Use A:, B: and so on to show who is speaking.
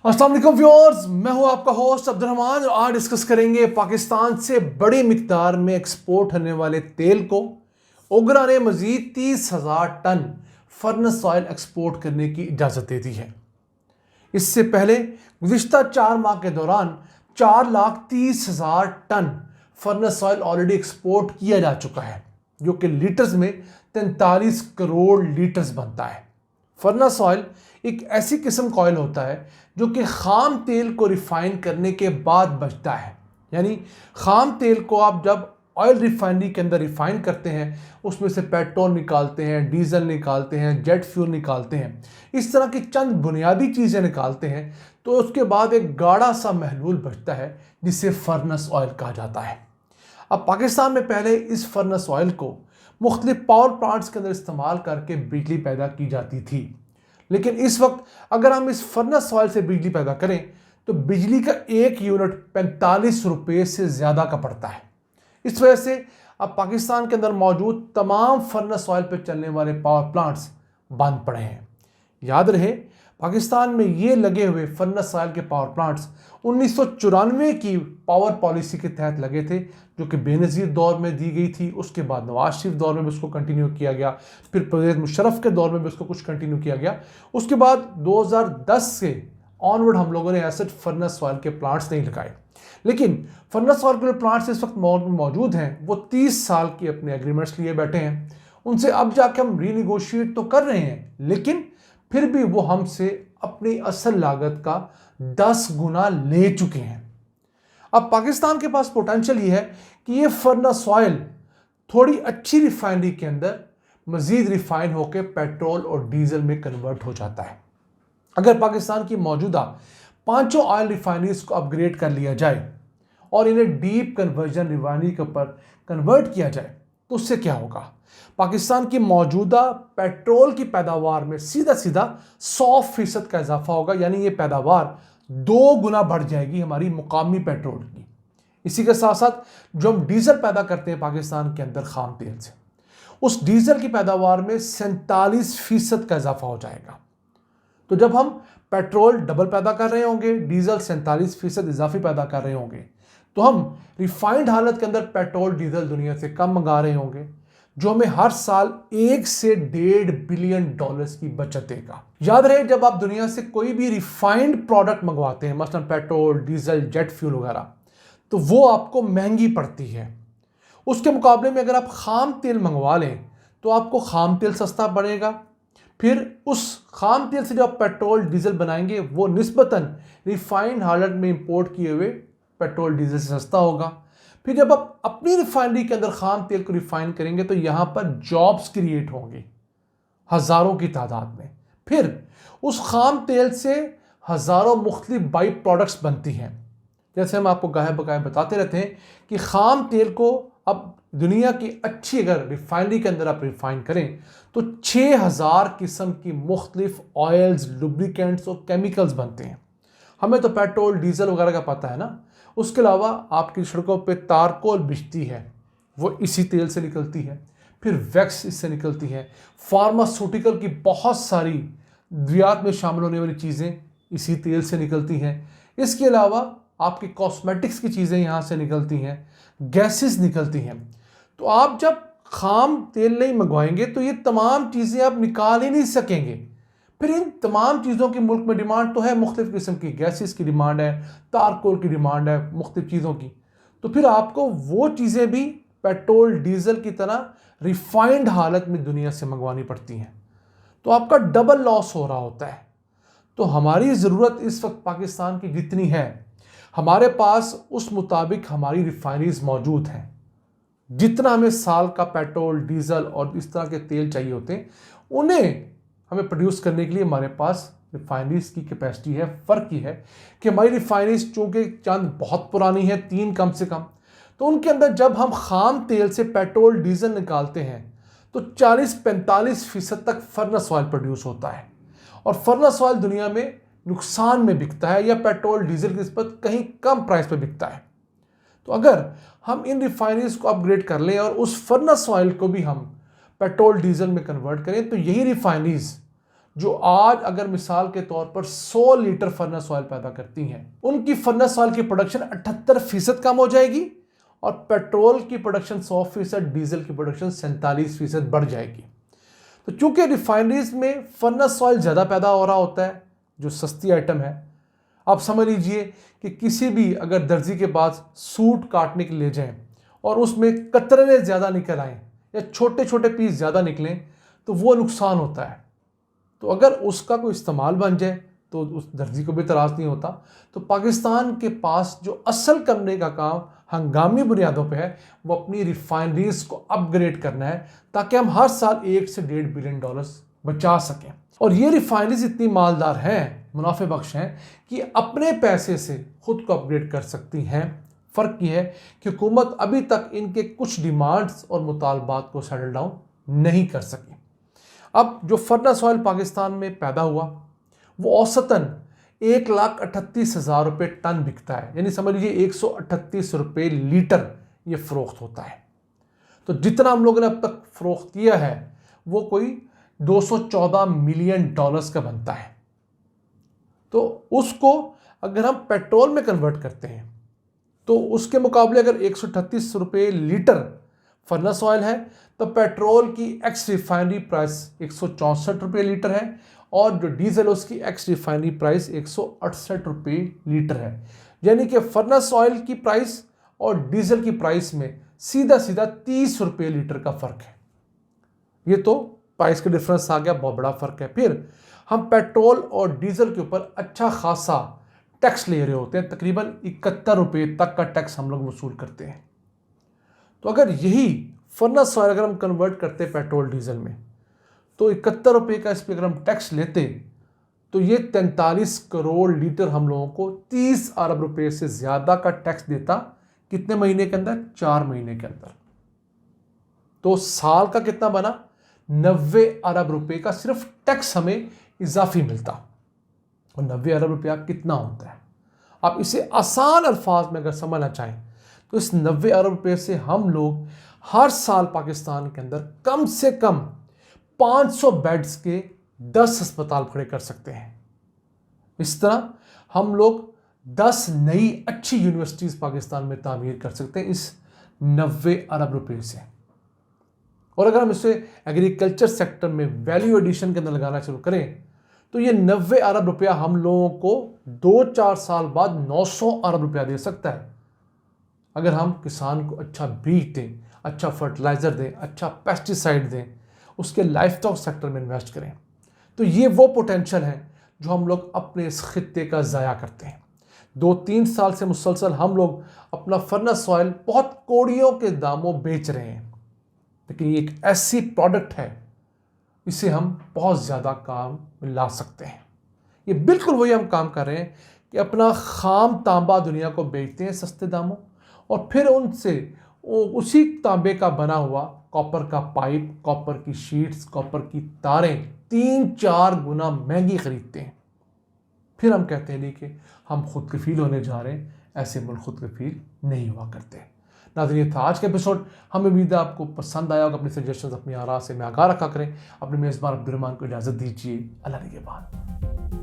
A: अस्सलाम वालेकुम व्यूअर्स, मैं हूं आपका होस्ट अब्दुल रहमान और आज डिस्कस करेंगे पाकिस्तान से बड़ी मिकदार में एक्सपोर्ट होने वाले तेल को। ओगरा ने मजीद 30,000 टन फर्नेस ऑयल एक्सपोर्ट करने की इजाज़त दे दी है। इससे पहले गुज़िश्ता 4 माह के दौरान 4,30,000 ton furnace oil already export किया जा चुका है, जो कि लीटर्स में 43 करोड़ लीटर्स बनता है। फर्नेस ऑयल एक ऐसी किस्म का ऑयल होता है जो कि खाम तेल को रिफाइन करने के बाद बचता है। यानी खाम तेल को आप जब ऑयल रिफाइनरी के अंदर रिफाइन करते हैं, उसमें से पेट्रोल निकालते हैं, डीजल निकालते हैं, जेट फ्यूल निकालते हैं, इस तरह की चंद बुनियादी चीज़ें निकालते हैं, तो उसके बाद एक गाढ़ा सा महलूल बचता है जिसे फर्नेस ऑयल कहा जाता है। अब पाकिस्तान में पहले इस फर्नेस ऑयल को मुख्तलिफ पावर प्लांट्स के अंदर इस्तेमाल करके बिजली पैदा की जाती थी, लेकिन इस वक्त अगर हम इस फर्नेस ऑयल से बिजली पैदा करें तो बिजली का एक यूनिट 45 रुपये से ज़्यादा का पड़ता है। इस वजह से अब पाकिस्तान के अंदर मौजूद तमाम फर्नेस ऑयल पर चलने वाले पावर प्लांट्स बंद पड़े हैं। याद रहे, पाकिस्तान में ये लगे हुए फर्नेस ऑयल के पावर प्लांट्स 1994 की पावर पॉलिसी के तहत लगे थे, जो कि बेनज़ीर दौर में दी गई थी। उसके बाद नवाज शरीफ दौर में भी उसको कंटिन्यू किया गया, फिर परवेज़ मुशर्रफ के दौर में भी उसको कुछ कंटिन्यू किया गया। उसके बाद 2010 से ऑनवर्ड हम लोगों ने ऐसे फर्नेस ऑयल के प्लांट्स नहीं लगाए, लेकिन फर्नेस ऑयल के प्लांट्स इस वक्त मौजूद हैं, वो 30 साल की अपने एग्रीमेंट्स लिए बैठे हैं। उनसे अब जाके हम रीनिगोशिएट तो कर रहे हैं, लेकिन फिर भी वो हमसे अपनी असल लागत का 10 गुना ले चुके हैं। अब पाकिस्तान के पास पोटेंशियल ये है कि ये फर्नेस ऑयल थोड़ी अच्छी रिफाइनरी के अंदर मजीद रिफाइन होकर पेट्रोल और डीजल में कन्वर्ट हो जाता है। अगर पाकिस्तान की मौजूदा 5 ऑयल रिफाइनरीज को अपग्रेड कर लिया जाए और इन्हें डीप कन्वर्जन रिफाइनरी के ऊपर कन्वर्ट किया जाए तो उससे क्या होगा? पाकिस्तान की मौजूदा पेट्रोल की पैदावार में सीधा सीधा 100% का इजाफा होगा, यानी ये पैदावार 2 गुना बढ़ जाएगी हमारी मुकामी पेट्रोल की। इसी के साथ साथ जो हम डीजल पैदा करते हैं पाकिस्तान के अंदर खाम तेल से, उस डीजल की पैदावार में 47% का इजाफा हो जाएगा। तो जब हम पेट्रोल डबल पैदा कर रहे होंगे, डीजल 47% इजाफी पैदा कर रहे होंगे, तो हम रिफाइंड हालत के अंदर पेट्रोल डीजल दुनिया से कम मंगा रहे होंगे, जो हमें हर साल 1 से 1.5 बिलियन डॉलर्स की बचत देगा। याद रहे, जब आप दुनिया से कोई भी रिफाइंड प्रोडक्ट मंगवाते हैं, मसलन पेट्रोल, डीजल, जेट फ्यूल वगैरह, तो वो आपको महंगी पड़ती है। उसके मुकाबले में अगर आप खाम तेल मंगवा लें तो आपको खाम तेल सस्ता पड़ेगा। फिर उस खाम तेल से जो आप पेट्रोल डीजल बनाएंगे वो निस्बतन रिफाइंड हालत में इंपोर्ट किए हुए पेट्रोल डीजल से सस्ता होगा। फिर जब आप अपनी रिफाइनरी के अंदर खाम तेल को रिफाइन करेंगे तो यहाँ पर जॉब्स क्रिएट होंगे हज़ारों की तादाद में। फिर उस खाम तेल से हज़ारों मुख्तलिफ बाई प्रोडक्ट्स बनती हैं। जैसे हम आपको गाहे बगाहे बताते रहते हैं कि खाम तेल को अब दुनिया की अच्छी अगर रिफाइनरी के अंदर आप रिफाइन करें तो 6000 किस्म की मुख्तलिफ ऑयल्स, लुब्रिकेंट्स और केमिकल्स बनते हैं। हमें तो पेट्रोल, डीजल वगैरह का पता है ना। उसके अलावा आपकी सड़कों पे तारकोल बिजती है, वो इसी तेल से निकलती है। फिर वैक्स इससे निकलती है। फार्मास्यूटिकल की बहुत सारी द्रव्यात में शामिल होने वाली चीज़ें इसी तेल से निकलती हैं। इसके अलावा आपकी कॉस्मेटिक्स की चीज़ें यहाँ से निकलती हैं, गैसेस निकलती हैं। तो आप जब खाम तेल नहीं मंगवाएंगे तो ये तमाम चीज़ें आप निकाल ही नहीं सकेंगे। फिर इन तमाम चीज़ों की मुल्क में डिमांड तो है, मुख्तलिफ़ किस्म की गैसेस की डिमांड है, तारकोल की डिमांड है, मुख्तलिफ़ चीज़ों की। तो फिर आपको वो चीज़ें भी पेट्रोल डीजल की तरह रिफाइंड हालत में दुनिया से मंगवानी पड़ती हैं, तो आपका डबल लॉस हो रहा होता है। तो हमारी ज़रूरत इस वक्त पाकिस्तान की जितनी है, हमारे पास उस मुताबिक हमारी रिफाइनरीज मौजूद हैं। जितना हमें साल का पेट्रोल, डीजल और इस तरह के तेल चाहिए होते हैं, उन्हें हमें प्रोड्यूस करने के लिए हमारे पास रिफाइनरीज की कैपेसिटी है। फ़र्क ये है कि हमारी रिफाइनरीज चूँकि चंद बहुत पुरानी है, 3 कम से कम, तो उनके अंदर जब हम खाम तेल से पेट्रोल डीजल निकालते हैं तो 40-45% तक फर्नेस ऑयल प्रोड्यूस होता है। और फर्नेस ऑयल दुनिया में नुकसान में बिकता है या पेट्रोल डीजल की निस्बत कहीं कम प्राइस पर बिकता है। तो अगर हम इन रिफाइनरीज को अपग्रेड कर लें और उस फर्नेस ऑयल को भी हम पेट्रोल डीजल में कन्वर्ट करें तो यही रिफाइनरीज जो आज अगर मिसाल के तौर पर 100 लीटर फर्नेस ऑयल पैदा करती हैं, उनकी फर्नेस ऑयल की प्रोडक्शन 78% कम हो जाएगी और पेट्रोल की प्रोडक्शन 100%, डीजल की प्रोडक्शन 47% बढ़ जाएगी। तो चूंकि रिफाइनरीज में फर्नेस ऑयल ज़्यादा पैदा हो रहा होता है, जो सस्ती आइटम है, आप समझ लीजिए कि किसी भी अगर दर्जी के पास सूट काटने के लिए जाएं और उसमें कतरने ज़्यादा निकल आएँ या छोटे छोटे पीस ज़्यादा निकलें तो वो नुकसान होता है। तो अगर उसका कोई इस्तेमाल बन जाए तो उस दर्जी को भी तरास नहीं होता। तो पाकिस्तान के पास जो असल करने का काम हंगामी बुनियादों पे है, वो अपनी रिफाइनरीज को अपग्रेड करना है ताकि हम हर साल 1 से $1.5 बिलियन बचा सकें। और ये रिफाइनरीज इतनी मालदार हैं, मुनाफे बख्श हैं कि अपने पैसे से खुद को अपग्रेड कर सकती हैं। फ़र्क ये है कि हुकूमत अभी तक इनके कुछ डिमांड्स और मुतालबात को सेटल डाउन नहीं कर सकी। अब जो फर्नेस ऑयल पाकिस्तान में पैदा हुआ वो औसतन 1,38,000 रुपये टन बिकता है, यानी समझ लीजिए 138 रुपये लीटर ये फ़रोख्त होता है। तो जितना हम लोगों ने अब तक फ़रोख्त किया है वो कोई $214 मिलियन का बनता है। तो उसको अगर हम पेट्रोल में कन्वर्ट करते हैं तो उसके मुकाबले अगर 138 रुपये लीटर फर्नेस ऑयल है तो पेट्रोल की एक्स रिफाइनरी प्राइस 164 रुपये लीटर है और जो डीजल उसकी एक्स रिफाइनरी प्राइस 168 रुपये लीटर है। यानी कि फर्नेस ऑयल की प्राइस और डीजल की प्राइस में सीधा सीधा 30 रुपये लीटर का फ़र्क है। ये तो प्राइस का डिफरेंस आ गया, बहुत बड़ा फ़र्क है। फिर हम पेट्रोल और डीजल के ऊपर अच्छा खासा टैक्स ले रहे होते हैं, तकरीबन 71 रुपये तक का टैक्स हम लोग वसूल करते हैं। तो अगर यही फर्नेस ऑयल अगर हम कन्वर्ट करते पेट्रोल डीजल में तो 71 रुपये का इस पर अगर हम टैक्स लेते तो ये 43 करोड़ लीटर हम लोगों को 30 अरब रुपये से ज़्यादा का टैक्स देता। कितने महीने के अंदर? 4 महीने के अंदर। तो साल का कितना बना? 90 अरब रुपये का सिर्फ टैक्स हमें इजाफी मिलता। और 90 अरब रुपया कितना होता है? आप इसे आसान अल्फाज में अगर समझना चाहें तो इस 90 अरब रुपये से हम लोग हर साल पाकिस्तान के अंदर कम से कम 500 बेड्स के 10 अस्पताल खड़े कर सकते हैं। इस तरह हम लोग 10 नई अच्छी यूनिवर्सिटीज़ पाकिस्तान में तामीर कर सकते हैं इस 90 अरब रुपये से। और अगर हम इसे एग्रीकल्चर सेक्टर में वैल्यू एडिशन के अंदर लगाना शुरू करें तो ये 90 अरब रुपया हम लोगों को 2-4 साल बाद 900 अरब रुपया दे सकता है अगर हम किसान को अच्छा बीज दें, अच्छा फर्टिलाइज़र दें, अच्छा पेस्टिसाइड दें, उसके लाइफस्टॉक सेक्टर में इन्वेस्ट करें। तो ये वो पोटेंशियल है जो हम लोग अपने इस खित्ते का ज़ाया करते हैं। 2-3 साल से मुसलसल हम लोग अपना फर्नेस ऑयल बहुत कौड़ियों के दामों बेच रहे हैं, लेकिन ये एक ऐसी प्रोडक्ट है इसे हम बहुत ज़्यादा काम में ला सकते हैं। ये बिल्कुल वही हम काम कर रहे हैं कि अपना खाम तांबा दुनिया को बेचते हैं सस्ते दामों और फिर उनसे उसी तांबे का बना हुआ कॉपर का पाइप, कॉपर की शीट्स, कॉपर की तारें 3-4 गुना महंगी खरीदते हैं। फिर हम कहते हैं नहीं कि हम खुद कफील होने जा रहे हैं। ऐसे मुल्क खुद कफील नहीं हुआ करते। नाज़रीन, ये था आज का एपिसोड। हमें उम्मीद है आपको पसंद आया होगा। अपनी सजेशंस, अपनी आरा से मैं आगाह रखा करें। अपने मेज़बान अब्दुर्रहमान को इजाज़त दीजिए। अल्लाह निगहबान।